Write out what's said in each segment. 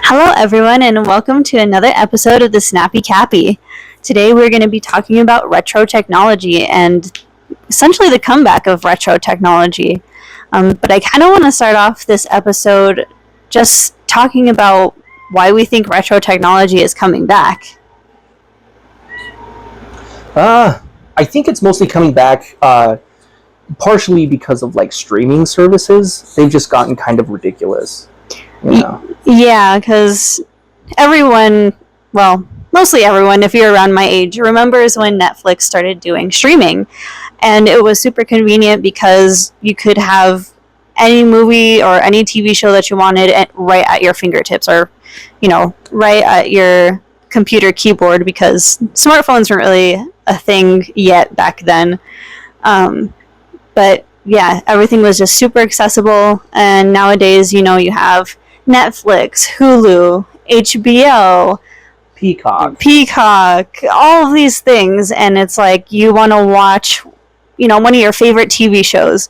Hello, everyone, and welcome to another episode of the Snappy Cappy. Today, we're going to be talking about retro technology and essentially the comeback of retro technology. But I kind of want to start off this episode just talking about why we think retro technology is coming back. I think it's mostly coming back partially because of like streaming services. They've just gotten kind of ridiculous. Yeah, because everyone, well, mostly everyone, if you're around my age, remembers when Netflix started doing streaming. And it was super convenient because you could have any movie or any TV show that you wanted right at your fingertips, or, right at your computer keyboard, because smartphones weren't really a thing yet back then. But yeah, everything was just super accessible. And nowadays, you have Netflix, Hulu, HBO, Peacock, all of these things, and it's like you want to watch, one of your favorite TV shows.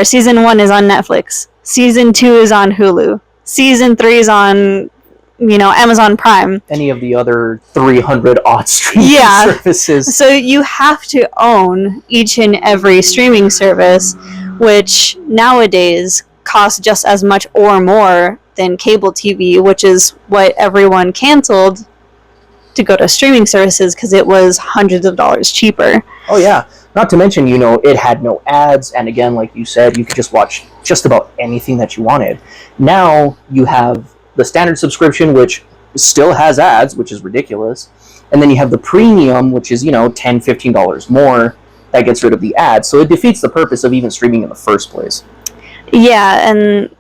Season 1 is on Netflix, Season 2 is on Hulu, Season 3 is on, Amazon Prime. Any of the other 300 odd streaming services. So you have to own each and every streaming service, which nowadays costs just as much or more than cable TV, which is what everyone canceled to go to streaming services because it was hundreds of dollars cheaper. Oh yeah, not to mention, it had no ads, and again, like you said, you could just watch just about anything that you wanted. Now you have the standard subscription, which still has ads, which is ridiculous, and then you have the premium, which is, $10, $15 more, that gets rid of the ads, so it defeats the purpose of even streaming in the first place. Yeah, and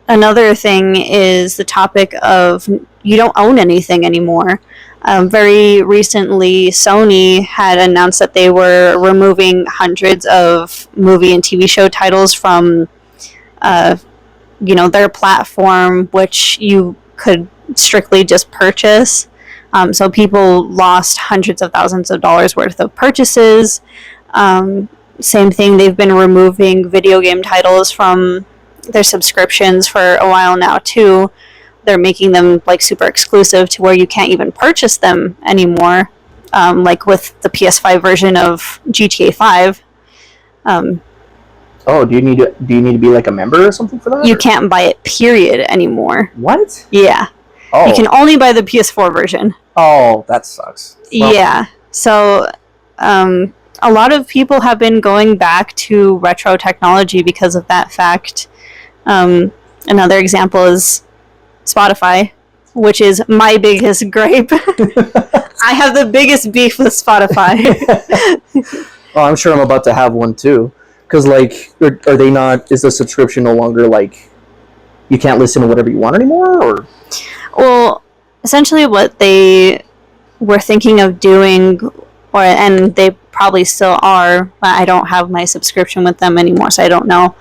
another thing is the topic of you don't own anything anymore. Very recently, Sony had announced that they were removing hundreds of movie and TV show titles from, their platform, which you could strictly just purchase. So people lost hundreds of thousands of dollars worth of purchases. Same thing, they've been removing video game titles from their subscriptions for a while now too. They're making them like super exclusive to where you can't even purchase them anymore, like with the PS5 version of GTA 5. Do you need to be like a member or something for that? You can't buy it, period, anymore. What? Yeah. Oh. You can only buy the PS4 version. Oh, that sucks. Well, yeah. So, a lot of people have been going back to retro technology because of that fact. Another example is Spotify, which is my biggest gripe. I have the biggest beef with Spotify. Oh, I'm sure I'm about to have one too. Because, are they not, is the subscription no longer, you can't listen to whatever you want anymore, or? Well, essentially what they were thinking of doing, and they probably still are, but I don't have my subscription with them anymore, so I don't know.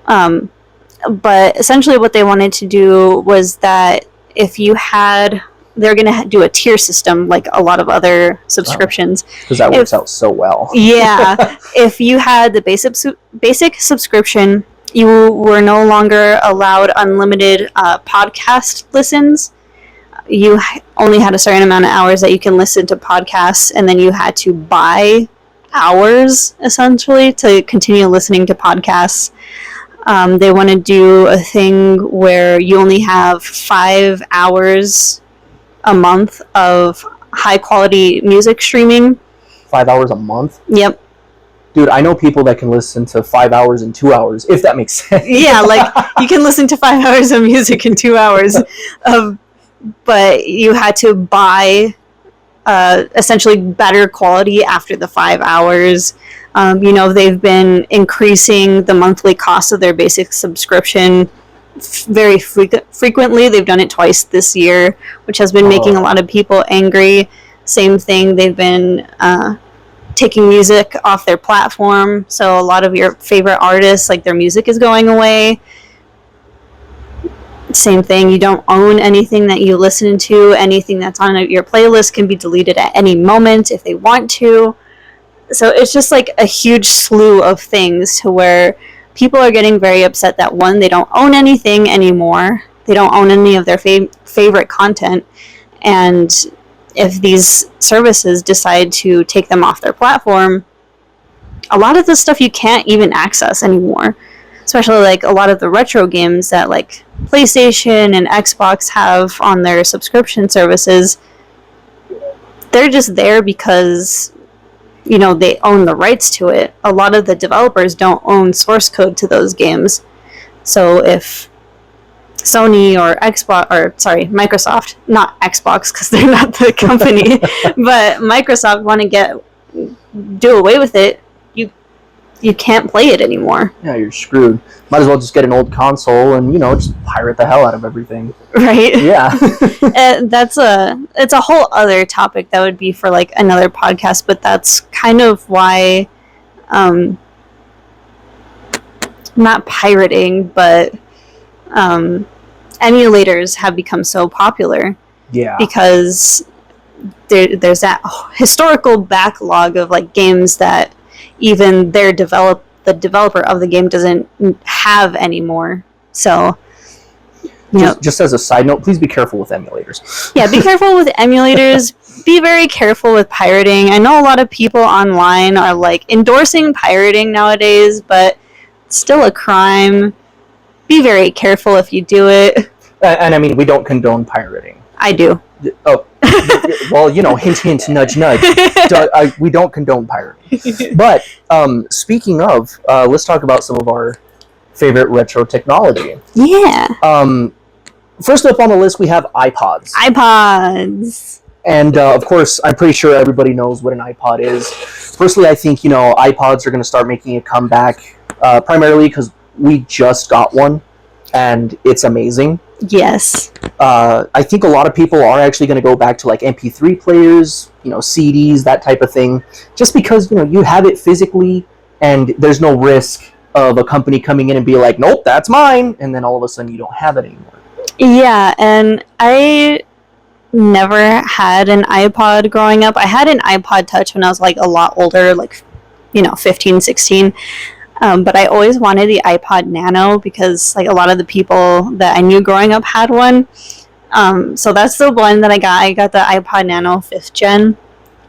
But essentially what they wanted to do was that if you had, they're going to do a tier system like a lot of other subscriptions. Because that works out so well. Yeah. If you had the basic subscription, you were no longer allowed unlimited podcast listens. You only had a certain amount of hours that you can listen to podcasts, and then you had to buy hours, essentially, to continue listening to podcasts. They want to do a thing where you only have 5 hours a month of high-quality music streaming. 5 hours a month? Yep. Dude, I know people that can listen to 5 hours in 2 hours, if that makes sense. Yeah, you can listen to 5 hours of music in 2 hours, but you had to buy essentially better quality after the 5 hours. They've been increasing the monthly cost of their basic subscription very frequently. They've done it twice this year, which has been making a lot of people angry. Same thing, they've been taking music off their platform, so a lot of your favorite artists, their music is going away. Same thing, you don't own anything that you listen to. Anything that's on your playlist can be deleted at any moment if they want to. So it's just a huge slew of things to where people are getting very upset that, one, they don't own anything anymore. They don't own any of their favorite content. And if these services decide to take them off their platform, a lot of the stuff you can't even access anymore. Especially like a lot of the retro games that like PlayStation and Xbox have on their subscription services, they're just there because, you know, they own the rights to it. A lot of the developers don't own source code to those games. So if Sony or Microsoft, not Xbox because they're not the company, but Microsoft want to do away with it, you can't play it anymore. Yeah, you're screwed. Might as well just get an old console and, you know, just pirate the hell out of everything. Right? Yeah. It's a whole other topic that would be for like another podcast, but that's kind of why not pirating, but emulators have become so popular. Yeah. Because there's that historical backlog of like games that even the developer of the game doesn't have anymore. So, just as a side note, please be careful with emulators. Yeah, be careful with emulators. Be very careful with pirating. I know a lot of people online are like endorsing pirating nowadays, but it's still a crime. Be very careful if you do it. And I mean, we don't condone pirating. I do. Oh, well, you know, hint, hint, nudge, nudge. We don't condone pirating. But speaking of, let's talk about some of our favorite retro technology. Yeah. First up on the list, we have iPods. iPods. And of course, I'm pretty sure everybody knows what an iPod is. Firstly, I think, you know, iPods are going to start making a comeback, primarily because we just got one, and it's amazing. Yes. I think a lot of people are actually going to go back to like MP3 players, you know, CDs, that type of thing, just because, you know, you have it physically and there's no risk of a company coming in and be like, nope, that's mine, and then all of a sudden you don't have it anymore. Yeah, and I never had an iPod growing up. I had an iPod Touch when I was like a lot older, like, you know, 15, 16. But I always wanted the iPod Nano because like a lot of the people that I knew growing up had one. So that's the one that I got. I got the iPod Nano 5th gen.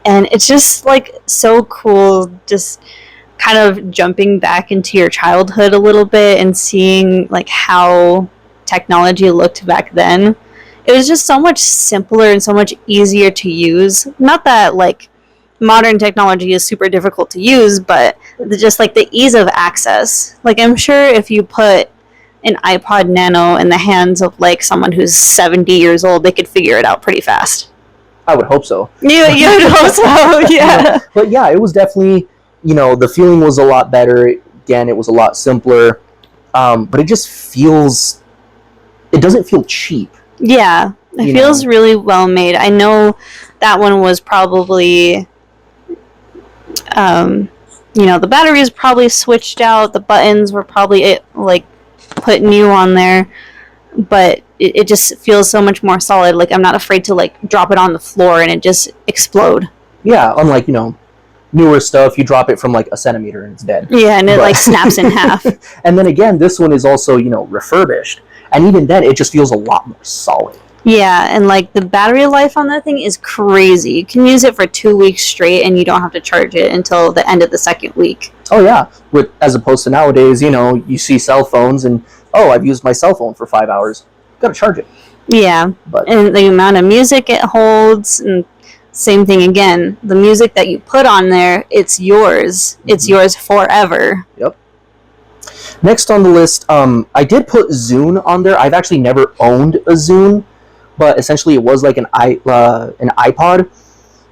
And it's just like so cool, just kind of jumping back into your childhood a little bit and seeing like how technology looked back then. It was just so much simpler and so much easier to use. Not that like modern technology is super difficult to use, but just like the ease of access. Like I'm sure if you put an iPod Nano in the hands of like someone who's 70 years old, they could figure it out pretty fast. I would hope so. You would hope so, yeah. But yeah, it was definitely, you know, the feeling was a lot better. Again, it was a lot simpler. But it just feels, it doesn't feel cheap. Yeah, it feels really well made. I know that one was probably, you know, the battery is probably switched out. The buttons were probably like put new on there, but it just feels so much more solid. Like I'm not afraid to like drop it on the floor and it just explode. Yeah, unlike, you know, newer stuff, you drop it from like a centimeter and it's dead. Yeah, and it like snaps in half. And then again, this one is also, you know, refurbished, and even then, it just feels a lot more solid. Yeah, and like the battery life on that thing is crazy. You can use it for 2 weeks straight and you don't have to charge it until the end of the second week. Oh yeah, as opposed to nowadays, you know, you see cell phones and, oh, I've used my cell phone for 5 hours. Gotta charge it. Yeah, and the amount of music it holds, and same thing again. The music that you put on there, it's yours. It's yours forever. Yep. Next on the list, I did put Zune on there. I've actually never owned a Zune, but essentially it was like an iPod.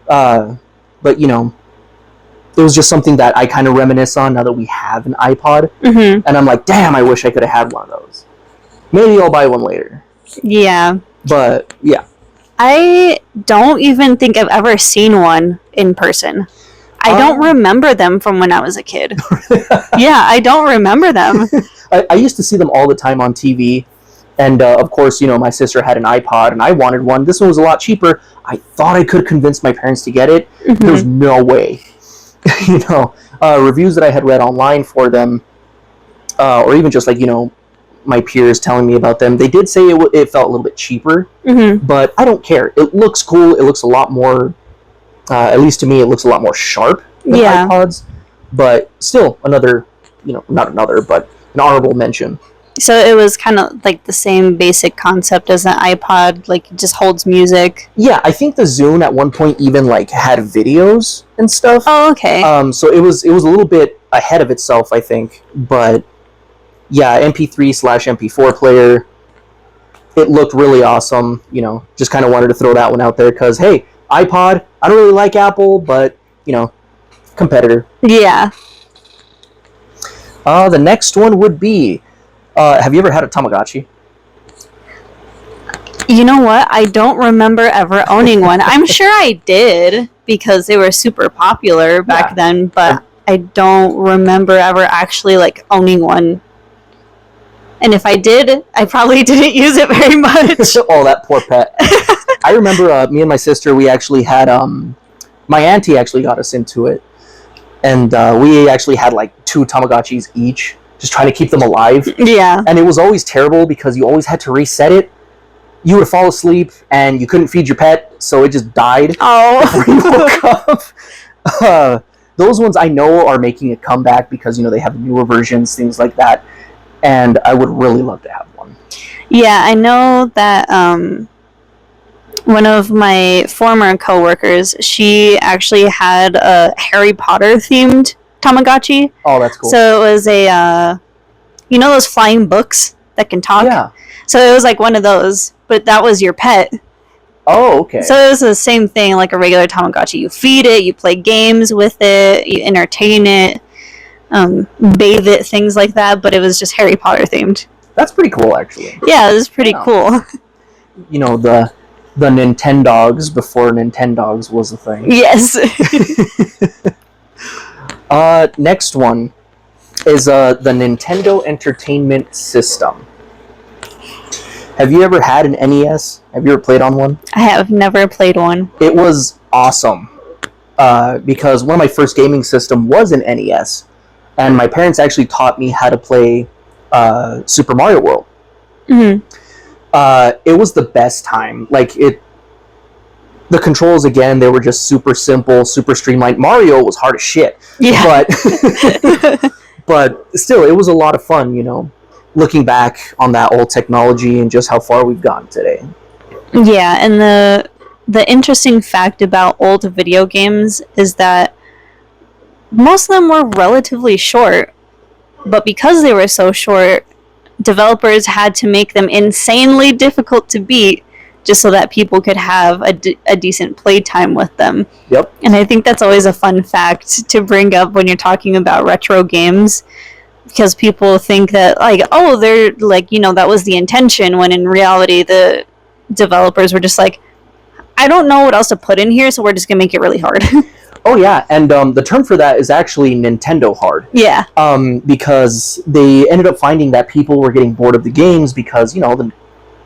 But, you know, it was just something that I kind of reminisce on now that we have an iPod. Mm-hmm. And I'm like, damn, I wish I could have had one of those. Maybe I'll buy one later. Yeah. But, yeah. I don't even think I've ever seen one in person. I don't remember them from when I was a kid. Yeah, I don't remember them. I used to see them all the time on TV. And, of course, you know, my sister had an iPod, and I wanted one. This one was a lot cheaper. I thought I could convince my parents to get it. Mm-hmm. There's no way. You know, reviews that I had read online for them, or even just, like, you know, my peers telling me about them. They did say it felt a little bit cheaper, but I don't care. It looks cool. It looks a lot more, at least to me, it looks a lot more sharp than iPods. But still, another, not another, but an honorable mention. So it was kind of like the same basic concept as an iPod, like it just holds music. Yeah, I think the Zune at one point even like had videos and stuff. Oh, okay. So it was a little bit ahead of itself, I think. But yeah, MP3/MP4 player. It looked really awesome. Just kind of wanted to throw that one out there because hey, iPod. I don't really like Apple, but competitor. Yeah. The next one would be. Have you ever had a Tamagotchi? You know what? I don't remember ever owning one. I'm sure I did because they were super popular back then, but I don't remember ever actually like owning one. And if I did, I probably didn't use it very much. Oh, that poor pet. I remember me and my sister, we actually had, my auntie actually got us into it. And we actually had like 2 Tamagotchis each, just trying to keep them alive. Yeah. And it was always terrible because you always had to reset it. You would fall asleep and you couldn't feed your pet, so it just died. Oh. Before you woke up. Those ones I know are making a comeback because, they have newer versions, things like that. And I would really love to have one. Yeah, I know that one of my former coworkers, she actually had a Harry Potter themed Tamagotchi. Oh, that's cool. So it was a, those flying books that can talk? Yeah. So it was like one of those, but that was your pet. Oh, okay. So it was the same thing like a regular Tamagotchi. You feed it, you play games with it, you entertain it, bathe it, things like that, but it was just Harry Potter themed. That's pretty cool, actually. Yeah, it was pretty cool. The Nintendogs before Nintendogs was a thing. Yes. Next one is the Nintendo Entertainment System. Have you ever had an NES? Have you ever played on one? I have never played one. It was awesome because one of my first gaming system was an NES, and my parents actually taught me how to play Super Mario World. Mm-hmm. It was the best time. The controls, again, they were just super simple, super streamlined. Mario was hard as shit. Yeah. But still, it was a lot of fun, looking back on that old technology and just how far we've gotten today. Yeah, and the interesting fact about old video games is that most of them were relatively short, but because they were so short, developers had to make them insanely difficult to beat just so that people could have a decent playtime with them. Yep. And I think that's always a fun fact to bring up when you're talking about retro games, because people think that, they're that was the intention, when in reality the developers were just like, I don't know what else to put in here, so we're just gonna make it really hard. Oh yeah, and the term for that is actually Nintendo hard. Yeah. Because they ended up finding that people were getting bored of the games because they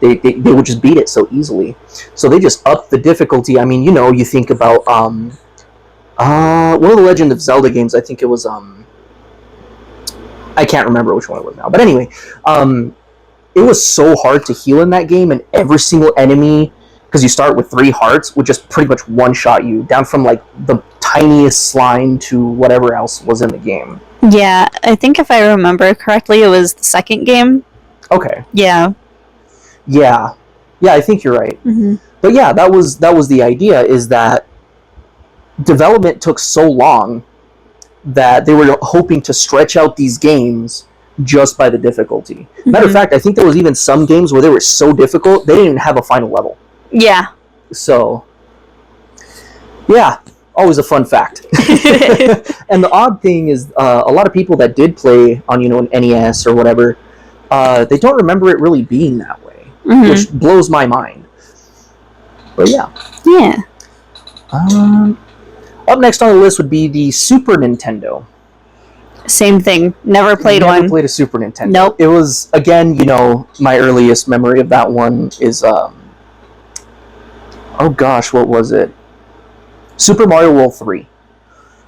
would just beat it so easily. So they just upped the difficulty. I mean, you think about one of the Legend of Zelda games. I think it was I can't remember which one it was now. But anyway, it was so hard to heal in that game, and every single enemy, because you start with 3 hearts, would just pretty much one-shot you, down from the tiniest slime to whatever else was in the game. Yeah, I think if I remember correctly, it was the second game. Okay. Yeah. Yeah, I think you're right. Mm-hmm. But yeah, that was the idea, is that development took so long that they were hoping to stretch out these games just by the difficulty. Matter of fact, I think there was even some games where they were so difficult they didn't even have a final level. Yeah. So, yeah, always a fun fact. And the odd thing is, a lot of people that did play on an NES or whatever, they don't remember it really being that way, which blows my mind. But yeah. Yeah. Up next on the list would be the Super Nintendo. Same thing. Never played one. Never played a Super Nintendo. Nope. It was, again, my earliest memory of that one is, oh gosh, what was it? Super Mario World 3.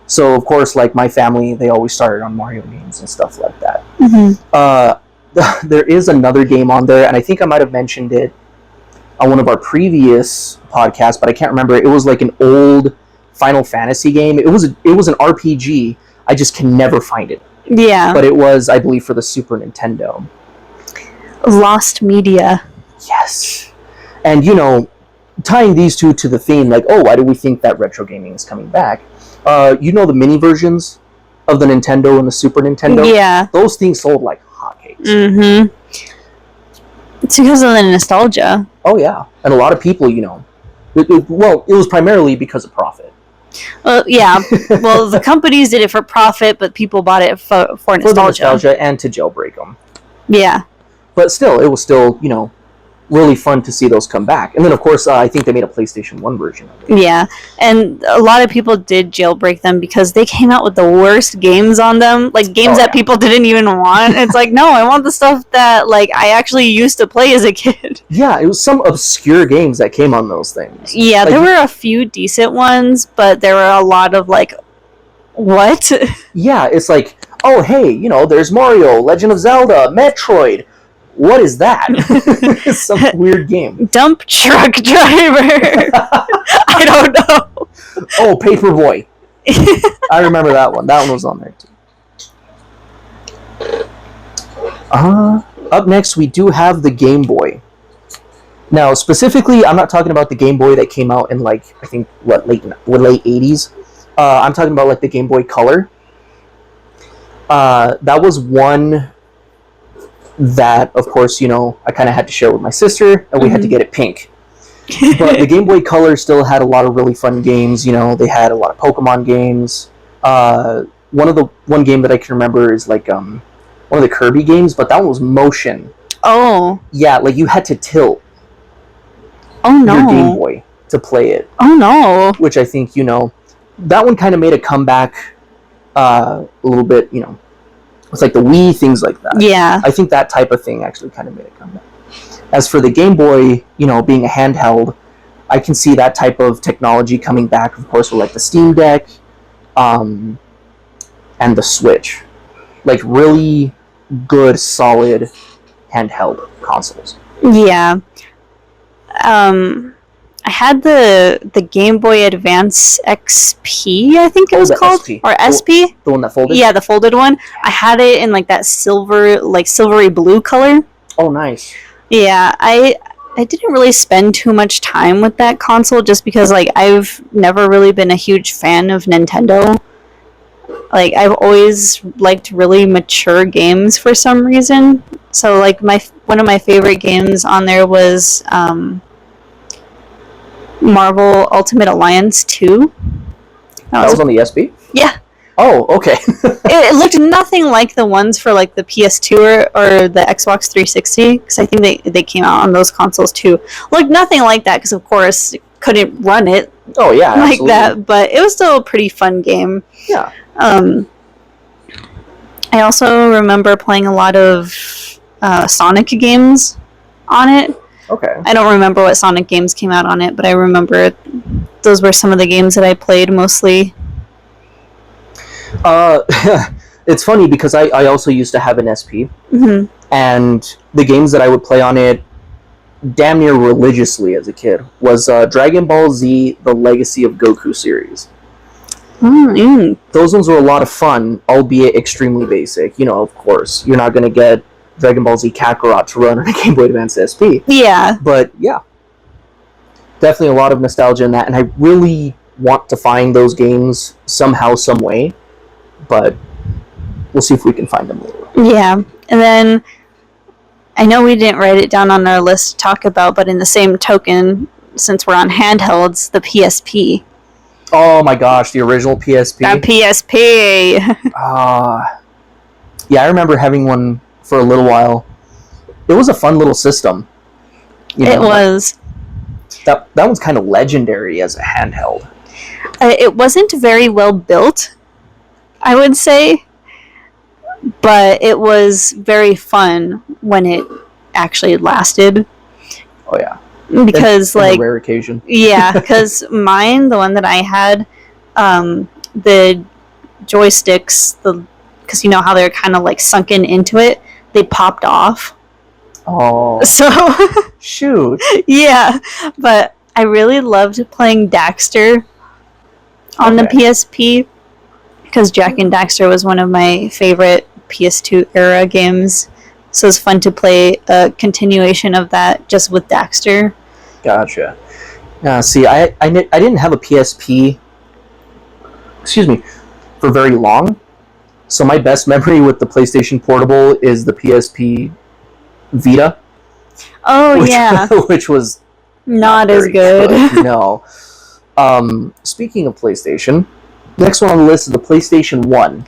So, of course, my family, they always started on Mario games and stuff like that. there is another game on there, and I think I might have mentioned it on one of our previous podcasts, but I can't remember. It was like an old Final Fantasy game. It was an RPG. I just can never find it. Yeah. But it was, I believe, for the Super Nintendo. Lost Media. Yes. And, tying these two to the theme, like, why do we think that retro gaming is coming back? The mini versions of the Nintendo and the Super Nintendo? Yeah. Those things sold like hotcakes. Mm-hmm. It's because of the nostalgia. Oh, yeah. And a lot of people, it was primarily because of profit. Well, yeah. Well, the companies did it for profit, but people bought it for nostalgia. For the nostalgia and to jailbreak them. Yeah. But still, it was still, really fun to see those come back. And then, of course, I think they made a PlayStation 1 version of it. Yeah. And a lot of people did jailbreak them because they came out with the worst games on them. Like, games that people didn't even want. It's like, no, I want the stuff that, like, I actually used to play as a kid. Yeah, it was some obscure games that came on those things. Yeah, there were a few decent ones, but there were a lot of, like, what? Yeah, it's like, oh, hey, there's Mario, Legend of Zelda, Metroid. What is that? It's some weird game. Dump truck driver. I don't know. Oh, Paperboy. I remember that one. That one was on there too. Up next, we do have the Game Boy. Now, specifically, I'm not talking about the Game Boy that came out in, like, I think, late 80s. I'm talking about, like, the Game Boy Color. That was one that, of course, I kind of had to share with my sister, and we had to get it pink. But the Game Boy Color still had a lot of really fun games. They had a lot of Pokemon games. One game that I can remember is like one of the Kirby games, but that one was motion. Oh. Yeah, like you had to tilt. Oh no. Your Game Boy to play it. Oh no. Which I think that one kind of made a comeback a little bit. It's like the Wii, things like that. Yeah. I think that type of thing actually kind of made it come back. As for the Game Boy, being a handheld, I can see that type of technology coming back, of course, with like the Steam Deck and the Switch. Like really good, solid handheld consoles. Yeah. I had the Game Boy Advance XP, I think it was called, SP. or SP. The one that folded. Yeah, the folded one. I had it in like that silvery blue color. Oh, nice. Yeah, I didn't really spend too much time with that console just because like I've never really been a huge fan of Nintendo. Like I've always liked really mature games for some reason. So like one of my favorite games on there was Marvel Ultimate Alliance 2. That was on the SP? Yeah. Oh, okay. It looked nothing like the ones for like the PS2 or the Xbox 360, because I think they came out on those consoles too. Looked nothing like that because of course it couldn't run it. Oh yeah, like absolutely. that, but it was still a pretty fun game. Yeah. I also remember playing a lot of Sonic games on it. Okay. I don't remember what Sonic games came out on it, but I remember those were some of the games that I played mostly. It's funny because I also used to have an SP, Mm-hmm. and the games that I would play on it damn near religiously as a kid was Dragon Ball Z, The Legacy of Goku series. Mm-hmm. Those ones were a lot of fun, albeit extremely basic. Of course, you're not going to get Dragon Ball Z Kakarot to run on a Game Boy Advance SP. Yeah. But yeah, definitely a lot of nostalgia in that, and I really want to find those games somehow, some way, but we'll see if we can find them later. Yeah. And then I know we didn't write it down on our list to talk about, but in the same token, since we're on handhelds, the PSP. Oh my gosh, the original PSP. That PSP. Yeah, I remember having one for a little while. It was a fun little system. It was. That one's kind of legendary as a handheld. It wasn't very well built, I would say, but it was very fun when it actually lasted. Oh yeah. Because in like a rare occasion. Yeah, because mine, the one that I had, the joysticks, because you know how they're kind of like sunken into it, they popped off. Oh, So, shoot. yeah. But I really loved playing Daxter on the PSP because Jak and Daxter was one of my favorite PS2 era games. So it's fun to play a continuation of that just with Daxter. Gotcha. See, I didn't have a PSP, excuse me, for very long. So my best memory with the PlayStation Portable is the PSP Vita. Oh, yeah. Which was not as good. No. Speaking of PlayStation, next one on the list is the PlayStation 1.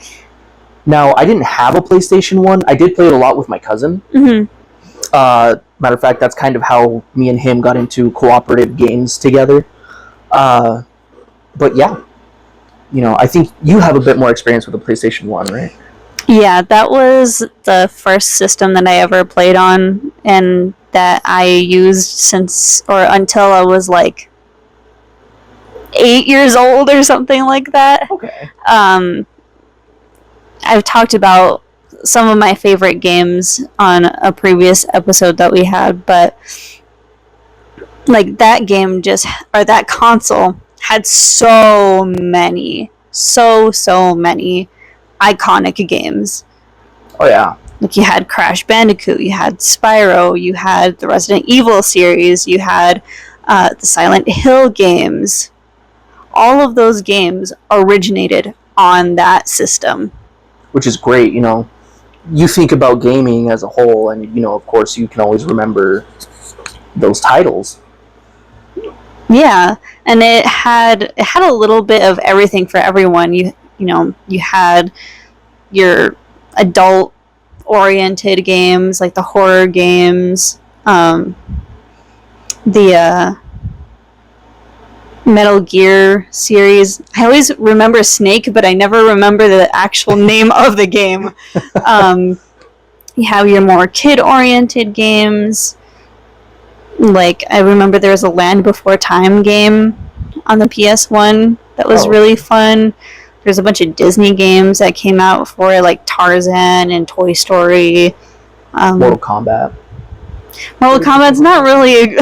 Now, I didn't have a PlayStation 1. I did play it a lot with my cousin. Mm-hmm. Matter of fact, that's kind of how me and him got into cooperative games together. But yeah, I think you have a bit more experience with the PlayStation 1, right? Yeah, that was the first system that I ever played on, and that I used until I was like 8 years old or something like that. Okay. I've talked about some of my favorite games on a previous episode that we had, but like that game that console had so many iconic games. Oh yeah. Like you had Crash Bandicoot, you had Spyro, you had the Resident Evil series, you had the Silent Hill games. All of those games originated on that system. Which is great, You think about gaming as a whole, and, of course, you can always remember those titles. Yeah, and it had a little bit of everything for everyone. You had your adult-oriented games, like the horror games, the Metal Gear series. I always remember Snake, but I never remember the actual name of the game. You have your more kid-oriented games. Like, I remember there was a Land Before Time game on the PS1 that was really fun. There's a bunch of Disney games that came out for it, like Tarzan and Toy Story. Mortal Kombat. Mortal Kombat's not really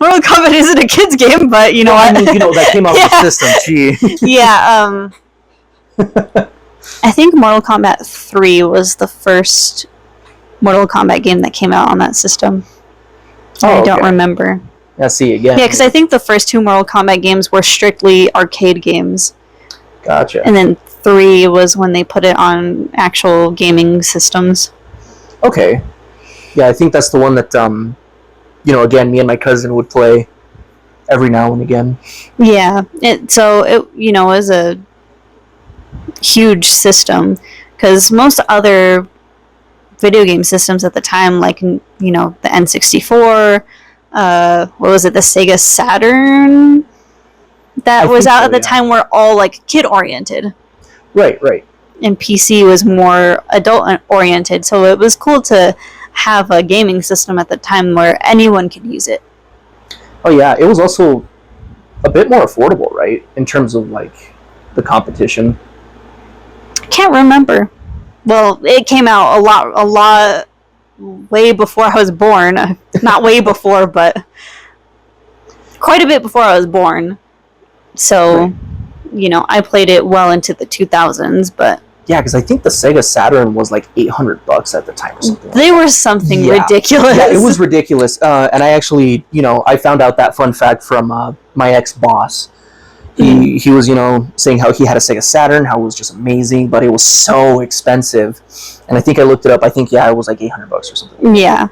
Mortal Kombat isn't a kid's game, but you know what? I mean, that came out with the system. Gee. Yeah. I think Mortal Kombat 3 was the first Mortal Kombat game that came out on that system. I don't remember. Yeah, see again. Yeah, because I think the first two Mortal Kombat games were strictly arcade games. Gotcha. And then 3 was when they put it on actual gaming systems. Okay. Yeah, I think that's the one that, again, me and my cousin would play every now and again. Yeah, it was a huge system, because most other video game systems at the time, like, the N64, what was it, the Sega Saturn that was out at the time, were all, like, kid-oriented. Right. And PC was more adult-oriented, so it was cool to have a gaming system at the time where anyone could use it. Oh yeah, it was also a bit more affordable, right? In terms of like the competition. I can't remember. Well, it came out a lot way before I was born. Not way before, but quite a bit before I was born. So, right. I played it well into the 2000s, but yeah, because I think the Sega Saturn was like $800 at the time or something. They were something ridiculous. Yeah, it was ridiculous. And I actually, I found out that fun fact from my ex-boss. He was, saying how he had a Sega Saturn, how it was just amazing, but it was so expensive. And I think I looked it up. I think, it was like $800 or something. Yeah.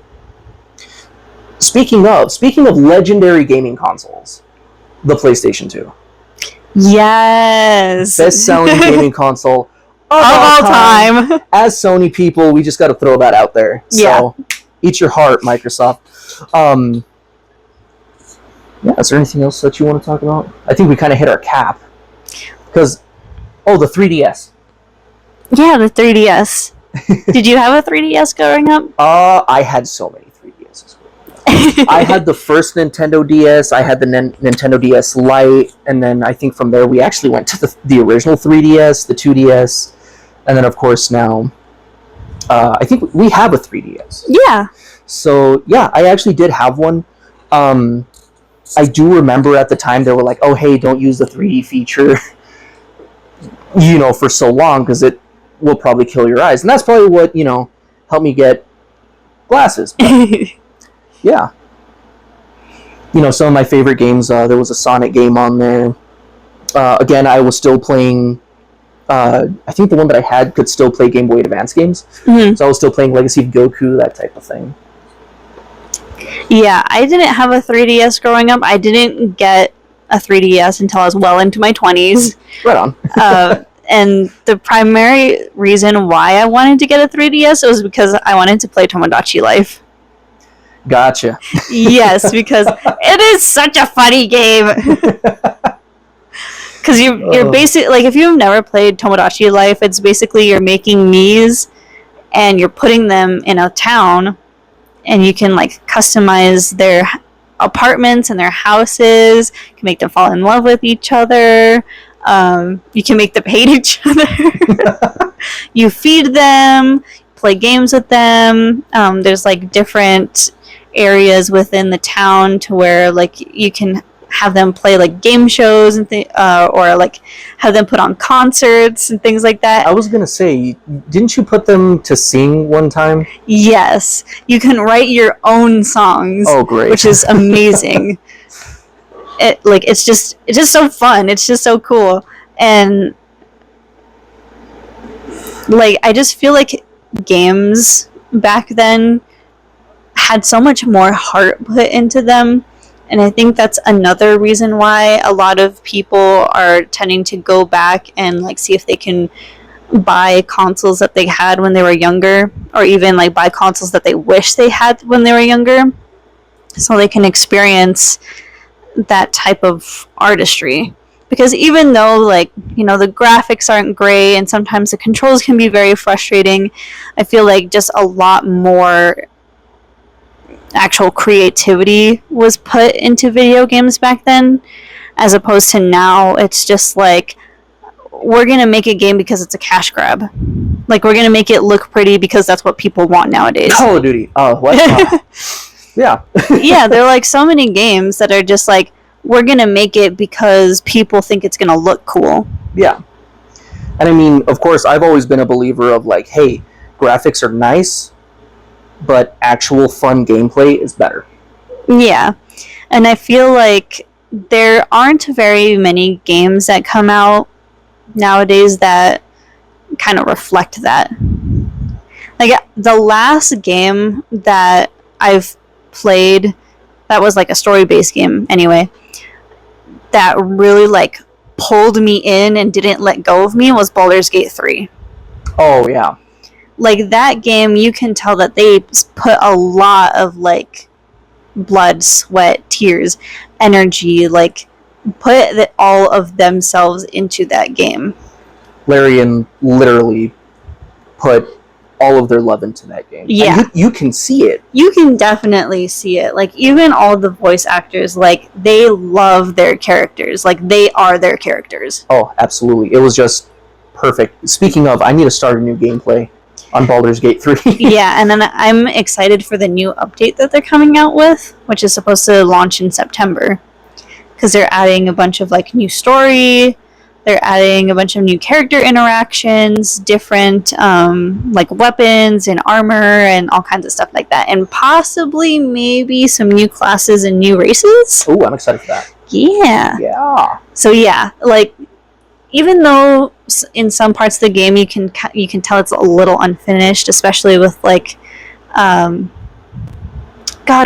Speaking of legendary gaming consoles, the PlayStation 2. Yes. Best-selling gaming console of all time. As Sony people, we just got to throw that out there. So, eat your heart, Microsoft. Is there anything else that you want to talk about? I think we kind of hit our cap. Because, the 3DS. Yeah, the 3DS. Did you have a 3DS growing up? I had so many 3DSs. I had the first Nintendo DS, I had the Nintendo DS Lite, and then I think from there we actually went to the original 3DS, the 2DS, and then of course now I think we have a 3DS. Yeah. So yeah, I actually did have one. I do remember at the time they were like, "Oh, hey, don't use the 3D feature, for so long because it will probably kill your eyes." And that's probably what helped me get glasses. But, yeah, some of my favorite games. There was a Sonic game on there. Again, I was still playing. I think the one that I had could still play Game Boy Advance games, so I was still playing Legacy of Goku, that type of thing. Yeah, I didn't have a 3DS growing up. I didn't get a 3DS until I was well into my 20s. Right on. And the primary reason why I wanted to get a 3DS was because I wanted to play Tomodachi Life. Gotcha. Yes, because it is such a funny game. Because you're basically, like, if you've never played Tomodachi Life, it's basically you're making Miis and you're putting them in a town, and you can, like, customize their apartments and their houses. You can make them fall in love with each other. You can make them hate each other. You feed them, play games with them. There's, like, different areas within the town to where, like, you can have them play, like, game shows and or, like, have them put on concerts and things like that. I was gonna say, didn't you put them to sing one time? Yes, you can write your own songs. Oh, great! Which is amazing. It's just so fun. It's just so cool, and like I just feel like games back then had so much more heart put into them. And I think that's another reason why a lot of people are tending to go back and, like, see if they can buy consoles that they had when they were younger, or even, like, buy consoles that they wish they had when they were younger, so they can experience that type of artistry. Because even though, like, the graphics aren't great and sometimes the controls can be very frustrating, I feel like just a lot more actual creativity was put into video games back then, as opposed to now. It's just like, we're gonna make a game because it's a cash grab. Like, we're gonna make it look pretty because that's what people want nowadays. Call of Duty. Oh, what? Yeah. Yeah, there are, like, so many games that are just like, we're gonna make it because people think it's gonna look cool. Yeah. And I mean, of course, I've always been a believer of, like, hey, graphics are nice, but actual fun gameplay is better. Yeah. And I feel like there aren't very many games that come out nowadays that kind of reflect that. Like, the last game that I've played that was, like, a story-based game anyway, that really, like, pulled me in and didn't let go of me was Baldur's Gate 3. Oh, yeah. Like, that game, you can tell that they put a lot of, like, blood, sweat, tears, energy, like, put all of themselves into that game. Larian literally put all of their love into that game. Yeah. And you can see it. You can definitely see it. Like, even all the voice actors, like, they love their characters. Like, they are their characters. Oh, absolutely. It was just perfect. Speaking of, I need to start a new gameplay on Baldur's Gate 3. Yeah, and then I'm excited for the new update that they're coming out with, which is supposed to launch in September. Because they're adding a bunch of, like, new story, they're adding a bunch of new character interactions, different, like, weapons and armor and all kinds of stuff like that. And possibly maybe some new classes and new races. Ooh, I'm excited for that. Yeah. Yeah. So, yeah, like, even though in some parts of the game you can tell it's a little unfinished, especially with, like, God,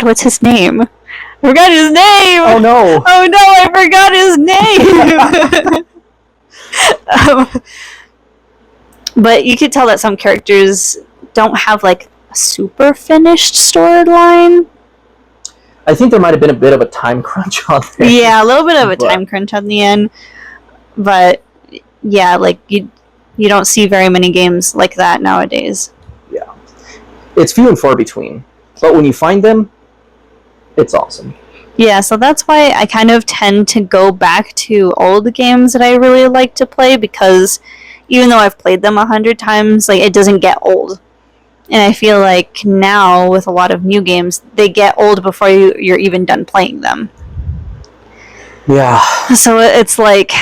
what's his name? I forgot his name! Oh, no. Oh, no, I forgot his name! But you could tell that some characters don't have, like, a super finished storyline. I think there might have been a bit of a time crunch on there. Yeah, a little bit of a time crunch on the end. But yeah, like, you don't see very many games like that nowadays. Yeah. It's few and far between. But when you find them, it's awesome. Yeah, so that's why I kind of tend to go back to old games that I really like to play, because even though I've played them 100 times, like, it doesn't get old. And I feel like now with a lot of new games, they get old before you're even done playing them. Yeah. So it's like,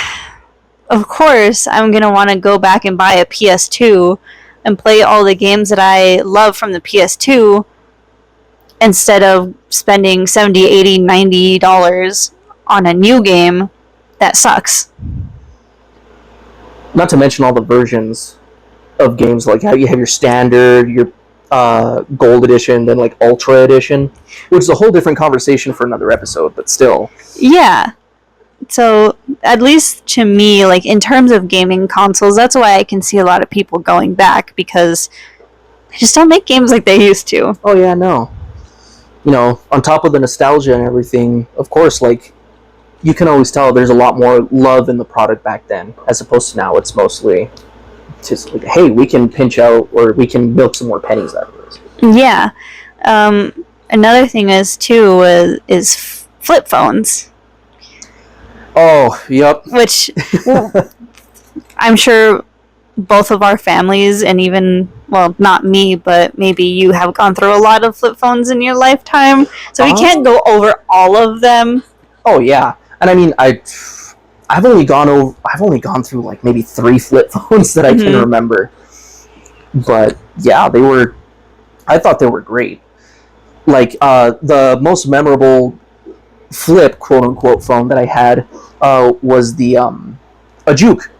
of course, I'm going to want to go back and buy a PS2 and play all the games that I love from the PS2 instead of spending $70, $80, $90 on a new game that sucks. Not to mention all the versions of games, like how you have your standard, your gold edition, then like ultra edition, which is a whole different conversation for another episode, but still. Yeah. So at least to me, like in terms of gaming consoles, that's why I can see a lot of people going back, because they just don't make games like they used to. Oh yeah, no. You know, on top of the nostalgia and everything, of course, like, you can always tell there's a lot more love in the product back then, as opposed to now. It's mostly just like, hey, we can pinch out, or we can milk some more pennies out of this. Yeah. Another thing is flip phones. Oh, yep. Which I'm sure both of our families, and even, well, not me, but maybe you have gone through a lot of flip phones in your lifetime. So we can't go over all of them. Oh yeah, and I mean, I've only gone through like maybe 3 flip phones that I can remember. But yeah, I thought they were great. Like the most memorable flip, quote unquote, phone that I had was the a Juke.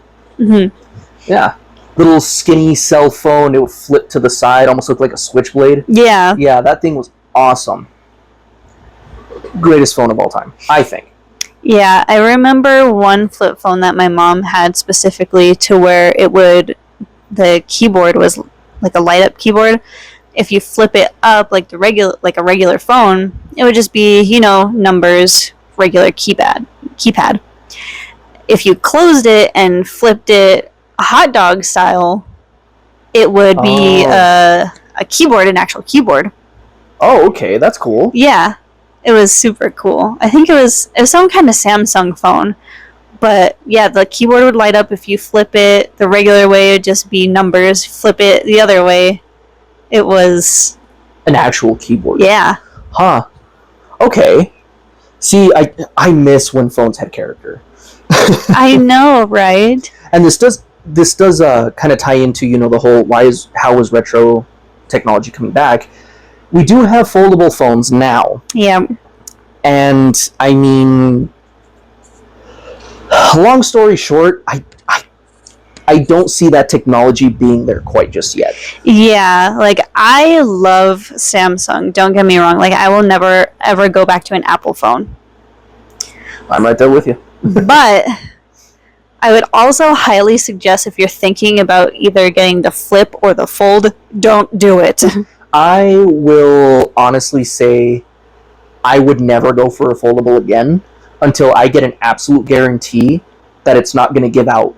Yeah, little skinny cell phone. It would flip to the side, almost looked like a switchblade. Yeah. Yeah, that thing was awesome. Greatest phone of all time, I think. Yeah, I remember one flip phone that my mom had specifically, to where the keyboard was like a light up keyboard. If you flip it up like a regular phone, it would just be, numbers, regular keypad. If you closed it and flipped it a hot dog style, it would be a keyboard, an actual keyboard. Oh, okay, that's cool. Yeah. It was super cool. I think it was some kind of Samsung phone. But yeah, the keyboard would light up if you flip it the regular way. It would just be numbers. Flip it the other way, it was an actual keyboard. Yeah. Huh. Okay. See, I miss when phones had character. I know, right? And this does kind of tie into, the whole how is retro technology coming back. We do have foldable phones now. Yeah. And I mean, long story short, I don't see that technology being there quite just yet. Yeah, like I love Samsung, don't get me wrong. Like I will never ever go back to an Apple phone. I'm right there with you. But I would also highly suggest, if you're thinking about either getting the flip or the fold, don't do it. I will honestly say I would never go for a foldable again until I get an absolute guarantee that it's not going to give out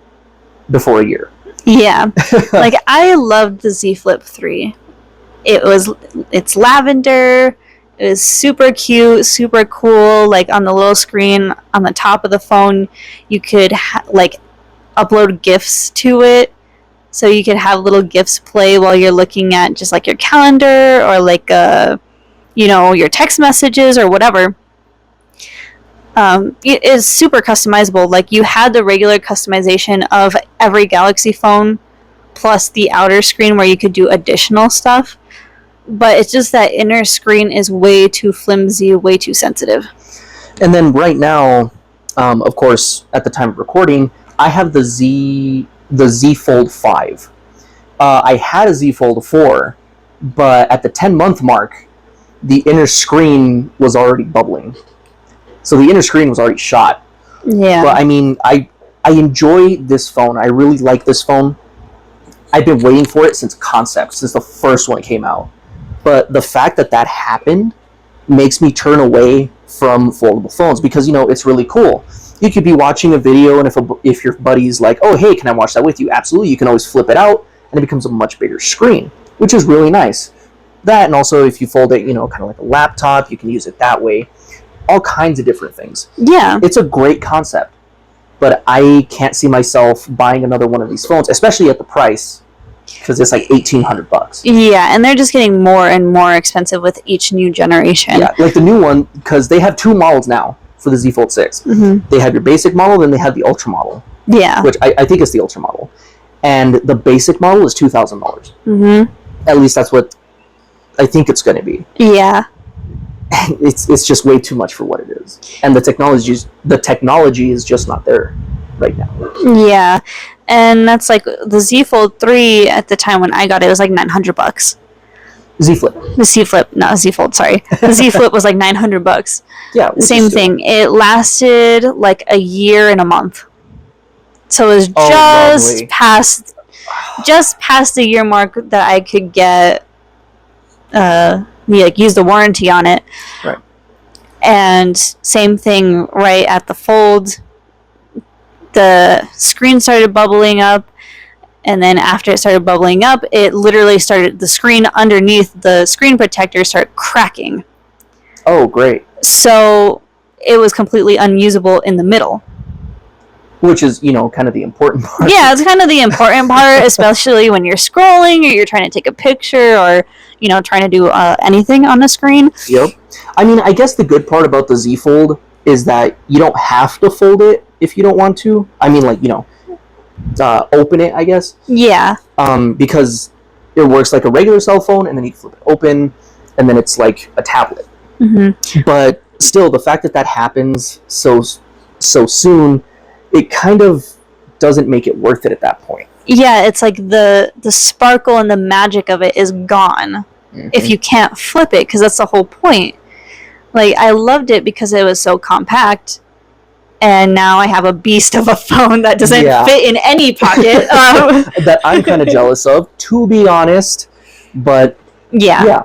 before a year. Yeah. Like I loved the Z Flip 3. It's lavender. It was super cute, super cool. Like on the little screen on the top of the phone, you could upload GIFs to it. So you could have little GIFs play while you're looking at just like your calendar, or like your text messages or whatever. It is super customizable. Like you had the regular customization of every Galaxy phone, plus the outer screen where you could do additional stuff. But it's just that inner screen is way too flimsy, way too sensitive. And then right now, of course, at the time of recording, I have the Z Fold 5. I had a Z Fold 4, but at the 10-month mark, the inner screen was already bubbling. So the inner screen was already shot. Yeah. But I mean, I enjoy this phone. I really like this phone. I've been waiting for it since concept, since the first one came out. But the fact that happened makes me turn away from foldable phones, because, it's really cool. You could be watching a video, and if your buddy's like, oh, hey, can I watch that with you? Absolutely. You can always flip it out, and it becomes a much bigger screen, which is really nice. That, and also if you fold it, kind of like a laptop, you can use it that way. All kinds of different things. Yeah. It's a great concept, but I can't see myself buying another one of these phones, especially at the price, because it's like $1,800. Yeah, and they're just getting more and more expensive with each new generation. Yeah, like the new one, because they have two models now for the Z Fold 6. Mm-hmm. They have your basic model, then they have the Ultra model. Yeah. Which I think is the Ultra model. And the basic model is $2,000. Mm-hmm. At least that's what I think it's going to be. Yeah. It's just way too much for what it is. And the technology is just not there right now. Yeah. And that's like the Z Fold 3 at the time when I got it was like $900. Z Flip. The Z Flip, not Z Fold, sorry. The Z Flip was like $900. Yeah. Same thing. It lasted like a year and a month. So it was lovely. just past the year mark that I could get use the warranty on it. Right. And same thing right at the fold. The screen started bubbling up, and then after it started bubbling up, it literally started, the screen underneath the screen protector started cracking. Oh, great. So it was completely unusable in the middle. Which is, kind of the important part. Yeah, it's kind of the important part, especially when you're scrolling or you're trying to take a picture or, trying to do anything on the screen. Yep. I mean, I guess the good part about the Z Fold is that you don't have to fold it if you don't want to. I mean, open it, I guess. Yeah. Because it works like a regular cell phone, and then you flip it open, and then it's like a tablet. Mm-hmm. But still, the fact that happens so soon, it kind of doesn't make it worth it at that point. Yeah, it's like the sparkle and the magic of it is gone if you can't flip it, because that's the whole point. Like, I loved it because it was so compact, and now I have a beast of a phone that doesn't fit in any pocket. That I'm kind of jealous of, to be honest. But yeah.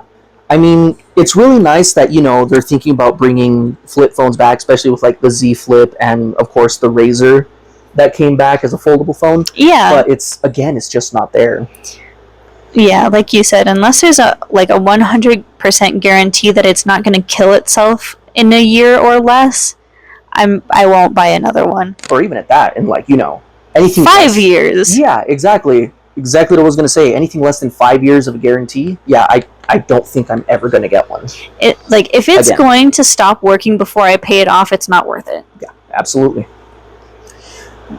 I mean, it's really nice that, they're thinking about bringing flip phones back, especially with like the Z Flip and, of course, the Razr that came back as a foldable phone. Yeah. But it's just not there. Yeah, like you said, unless there's a 100% guarantee that it's not going to kill itself in a year or less, I won't buy another one. Or even at that, and anything 5 years. Yeah, exactly what I was going to say. Anything less than 5 years of a guarantee, I don't think I'm ever going to get one. If it's going to stop working before I pay it off, it's not worth it. Yeah, absolutely.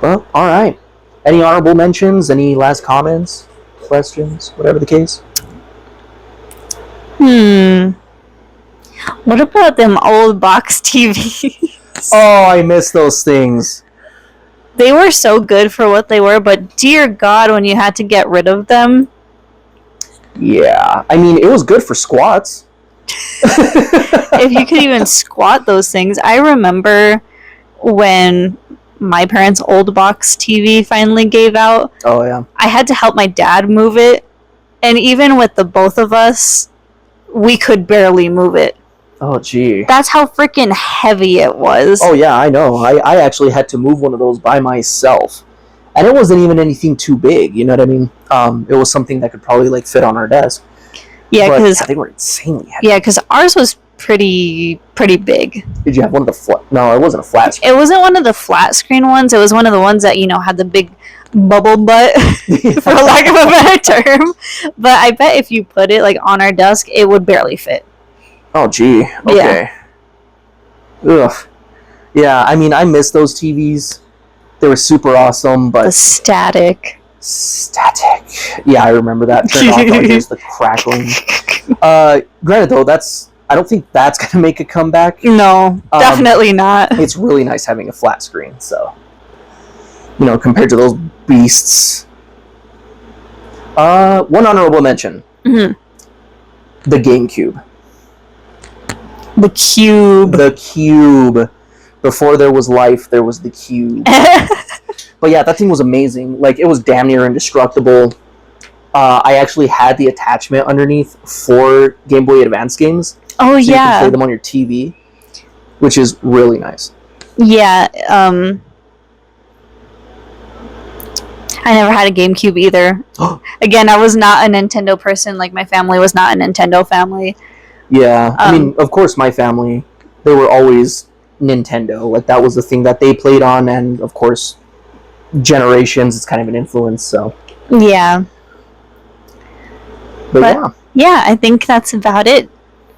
Well, all right. Any honorable mentions? Any last comments? Questions? Whatever the case? What about them old box TVs? Oh, I miss those things. They were so good for what they were, but dear God, when you had to get rid of them. Yeah, I mean, it was good for squats. If you could even squat those things. I remember when my parents' old box TV finally gave out. Oh, yeah. I had to help my dad move it, and even with the both of us, we could barely move it. Oh, gee. That's how freaking heavy it was. Oh, yeah, I know. I actually had to move one of those by myself. And it wasn't even anything too big, you know what I mean? It was something that could probably, fit on our desk. Yeah, because they were insanely heavy. Yeah, because ours was pretty big. Did you have one of the flat? No, it wasn't a flat screen. It wasn't one of the flat screen ones. It was one of the ones that, had the big bubble butt, for lack of a better term. But I bet if you put it, on our desk, it would barely fit. Oh, gee. Okay. Yeah. Ugh. Yeah, I mean, I miss those TVs. They were super awesome, but... The static. Yeah, I remember that. Turned off, just the crackling. Granted, though, I don't think that's going to make a comeback. No, definitely not. It's really nice having a flat screen, so... compared to those beasts. One honorable mention. Mm-hmm. The GameCube. The Cube. Before there was life, there was the Cube. But yeah, that thing was amazing. It was damn near indestructible. I actually had the attachment underneath for Game Boy Advance games. Oh, so yeah. You can play them on your TV, which is really nice. Yeah, I never had a GameCube either. Again, I was not a Nintendo person. My family was not a Nintendo family. Yeah, I mean, of course, my family, they were always Nintendo. That was the thing that they played on, and of course, generations, it's kind of an influence, so. Yeah. But yeah, I think that's about it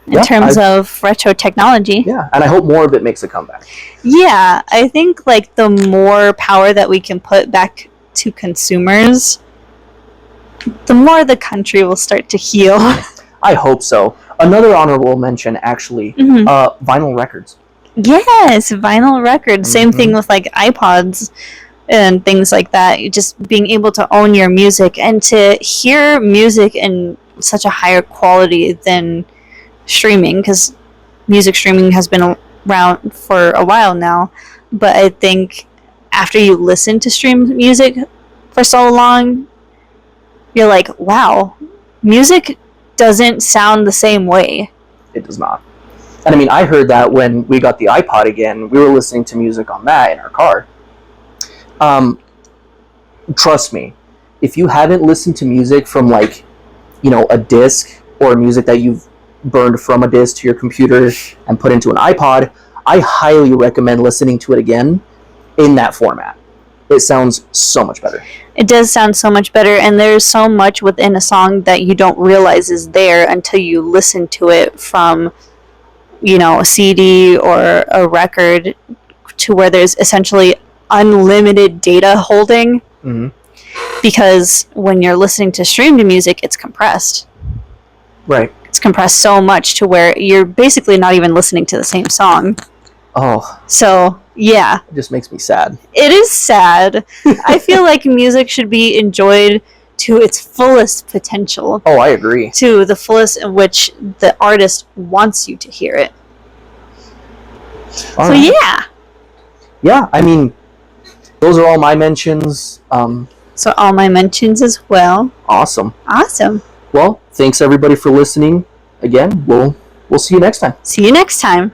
in terms of retro technology. Yeah, and I hope more of it makes a comeback. Yeah, I think like the more power that we can put back to consumers, the more the country will start to heal. I hope so. Another honorable mention, actually, vinyl records. Yes, vinyl records. Same thing with like iPods and things like that. Just being able to own your music and to hear music in such a higher quality than streaming, because music streaming has been around for a while now. But I think after you listen to streamed music for so long, you're like, wow, music doesn't sound the same way. It does not. And I mean, I heard that when we got the iPod again, we were listening to music on that in our car. Trust me, if you haven't listened to music from like, a disc or music that you've burned from a disc to your computer and put into an iPod, I highly recommend listening to it again in that format. It sounds so much better. It does sound so much better, and there's so much within a song that you don't realize is there until you listen to it from, a CD or a record, to where there's essentially unlimited data holding. Because when you're listening to streamed music, it's compressed. Right. It's compressed so much to where you're basically not even listening to the same song. Oh. So, yeah. It just makes me sad. It is sad. I feel like music should be enjoyed to its fullest potential. Oh, I agree. To the fullest in which the artist wants you to hear it. All so, right. yeah. Yeah, I mean, those are all my mentions. So all my mentions as well. Awesome. Awesome. Well, thanks everybody for listening. Again, we'll see you next time. See you next time.